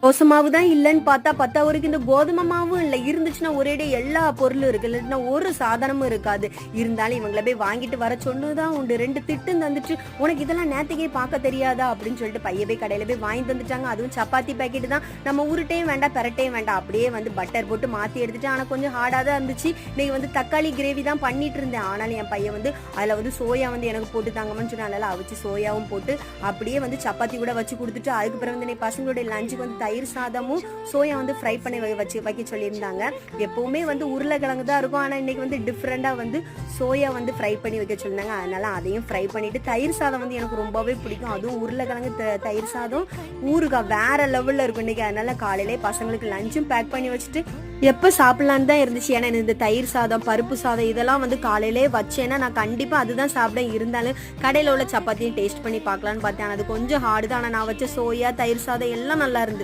தோசை மாவு தான் இல்லைன்னு பார்த்தா பத்தாவதுக்கு இந்த கோதுமை மாவும் இல்லை, இருந்துச்சுன்னா ஒரேடியே எல்லா பொருளும் இருக்கு, இல்லைன்னா ஒரு சாதனமும் இருக்காது. இருந்தாலும் இவங்களை போய் வாங்கிட்டு வர சொன்னதுதான் உண்டு. 2 திட்டு தந்துட்டு, உனக்கு இதெல்லாம் நேத்துக்கே பார்க்க தெரியாதா அப்படின்னு சொல்லிட்டு போய் கடையில போய் வாங்கி தந்துட்டாங்க. அதுவும் சப்பாத்தி பேக்கெட் தான், நம்ம உருட்டையும் வேண்டாம் பெரட்டையும் வேண்டாம், அப்படியே பட்டர் போட்டு மாத்தி எடுத்துட்டு. ஆனா கொஞ்சம் ஹார்டா தான் இருந்துச்சு. இன்னைக்கு தக்காளி கிரேவி தான் பண்ணிட்டு இருந்தேன். ஆனாலும் என் பையன் அதுல சோயா எனக்கு போட்டு தாங்கன்னு சொன்னா, அதனால அவிச்சு சோயாவும் போட்டு அப்படியே சப்பாத்தி கூட வச்சு கொடுத்துட்டு, அதுக்கு பிறகு இன்னைக்கு பசங்களுடைய லஞ்சுக்கு தயிர் சாதமும் சோயா ஃப்ரை பண்ணி வைக்க சொல்லியிருந்தாங்க. எப்பவுமே உருளைக்கிழங்கு தான் இருக்கும், ஆனா இன்னைக்கு டிஃப்ரெண்டா சோயா ஃப்ரை பண்ணி வைக்க சொல்லியிருந்தாங்க. அதனால அதையும் ஃப்ரை பண்ணிட்டு, தயிர் சாதம் எனக்கு ரொம்பவே பிடிக்கும். அதுவும் உருளைக்கிழங்கு தயிர் சாதம் ஊறுகாய் வேற லெவல்ல இருக்கும் இன்னைக்கு. அதனால காலையிலே பசங்களுக்கு லஞ்சும் பேக் பண்ணி வச்சுட்டு எப்போ சாப்பிடலான்னு தான் இருந்துச்சு. ஏன்னா இந்த தயிர் சாதம் பருப்பு சாதம் இதெல்லாம் காலையிலே வச்சேன்னா நான் கண்டிப்பா அதுதான் சாப்பிட. இருந்தாலும் கடையில உள்ள சப்பாத்தியும் டேஸ்ட் பண்ணி பார்க்கலான்னு பார்த்தேன். அது கொஞ்சம் ஹார்டு தான். ஆனால் நான் வச்ச சோயா தயிர் சாதம் எல்லாம் நல்லா இருந்து.